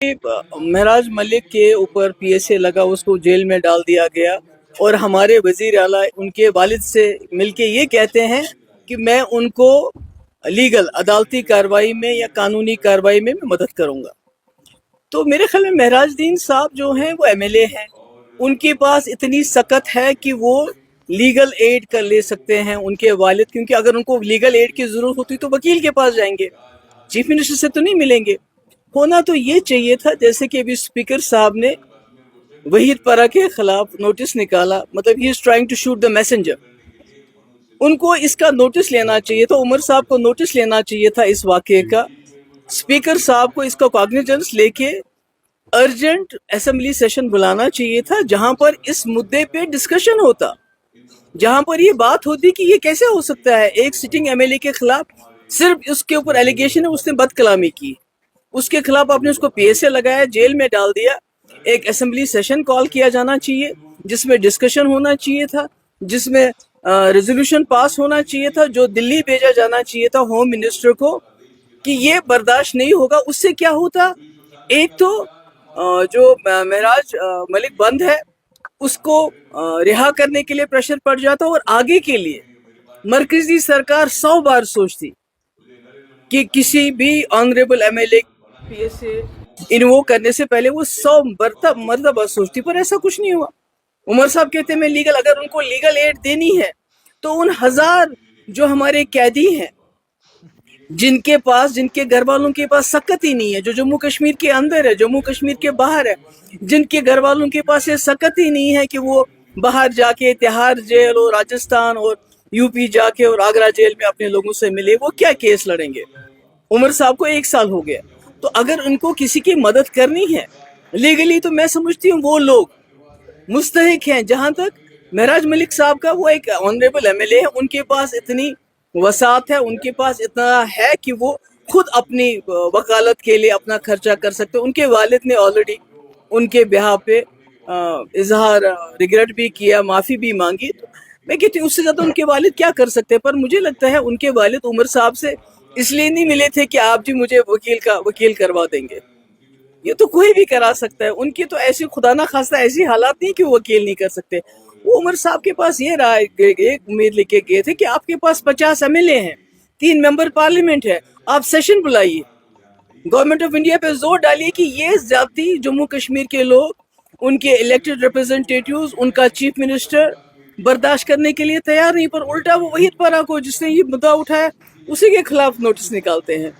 महराज मलिक के ऊपर पीएसए लगा, उसको जेल में डाल दिया गया और हमारे वजीर आला उनके वालिद से मिलके ये कहते हैं कि मैं उनको लीगल अदालती कार्रवाई में या कानूनी कार्रवाई में मैं मदद करूंगा। तो मेरे ख्याल में महराज साहब जो हैं वो एमएलए हैं, उनके पास इतनी सकत है कि वो लीगल एड कर ले सकते हैं उनके वालिद, क्योंकि अगर उनको लीगल एड की ज़रूरत होती तो वकील के पास जाएंगे, चीफ मिनिस्टर से तो नहीं मिलेंगे। होना तो ये चाहिए था जैसे कि अभी स्पीकर साहब ने वहीद परा के खिलाफ नोटिस निकाला, मतलब he is trying to shoot the messenger. उनको इसका नोटिस लेना चाहिए था, उमर साहब को नोटिस लेना चाहिए था इस वाक़े का। स्पीकर साहब को इसका कॉग्निजेंस लेके अर्जेंट असेंबली सेशन बुलाना चाहिए था, जहां पर इस मुद्दे पे डिस्कशन होता, जहां पर ये बात होती कि ये कैसे हो सकता है एक सिटिंग एमएलए के खिलाफ सिर्फ उसके ऊपर एलिगेशन है उसने बदकलामी की, उसके खिलाफ आपने उसको पीएसए लगाया, जेल में डाल दिया। एक असेंबली सेशन कॉल किया जाना चाहिए जिसमें डिस्कशन होना चाहिए था, जिसमें रेजोल्यूशन पास होना चाहिए था, जो दिल्ली भेजा जाना चाहिए था होम मिनिस्टर को कि ये बर्दाश्त नहीं होगा। उससे क्या होता, एक तो जो महराज मलिक बंद है उसको रिहा करने के लिए प्रेशर पड़ जाता और आगे के लिए मरकजी सरकार 100 बार सोचती कि किसी भी ऑनरेबल एमएलए पीएसए इन्वोक करने से पहले वो 100 मरतबा सोचती, पर ऐसा कुछ नहीं हुआ। उमर साहब कहते हैं मैं लीगल, अगर उनको लीगल एड देनी है तो उन हजार जो हमारे कैदी हैं जिनके घर वालों के पास सकत ही नहीं है, जो जम्मू कश्मीर के अंदर है, जम्मू कश्मीर के बाहर है, जिनके घर वालों के पास ये सकत ही नहीं है कि वो बाहर जाके तिहाड़ जेल और राजस्थान और यूपी जाके और आगरा जेल में अपने लोगों से मिले, वो क्या केस लड़ेंगे। उमर साहब को 1 साल हो गया, तो अगर उनको किसी की मदद करनी है लीगली तो मैं समझती हूँ वो लोग मुस्तहिक हैं। जहां तक महराज मलिक साहब का, वो एक ऑनरेबल एमएलए है, उनके पास इतनी वसात है, उनके पास इतना है कि वो खुद अपनी वकालत के लिए अपना खर्चा कर सकते हैं। उनके वालिद ने ऑलरेडी उनके बिहार पे इजहार रिग्रेट भी किया, माफ़ी भी मांगी। तो मैं कहती हूँ उससे ज़्यादा उनके वालिद क्या कर सकते हैं। पर मुझे लगता है उनके वालिद उमर साहब से इसलिए नहीं मिले थे कि आप जी मुझे वकील करवा देंगे, ये तो कोई भी करा सकता है। उनकी तो ऐसी खुदा ना खास्ता ऐसी हालात नहीं कि वो वकील नहीं कर सकते। वो उमर साहब के पास ये राय एक उम्मीद लेके गए थे कि आपके पास 50 एमएलए हैं, 3 मेंबर पार्लियामेंट है, आप सेशन बुलाइए, गवर्नमेंट ऑफ इंडिया पे जोर डालिए कि ये ज्यादती जम्मू कश्मीर के लोग, उनके इलेक्टेड रिप्रेजेंटेटिव्स, उनका चीफ मिनिस्टर बर्दाश्त करने के लिए तैयार नहीं। पर उल्टा वो वहीद परा को जिसने ये मुद्दा उठाया उसी के खिलाफ नोटिस निकालते हैं।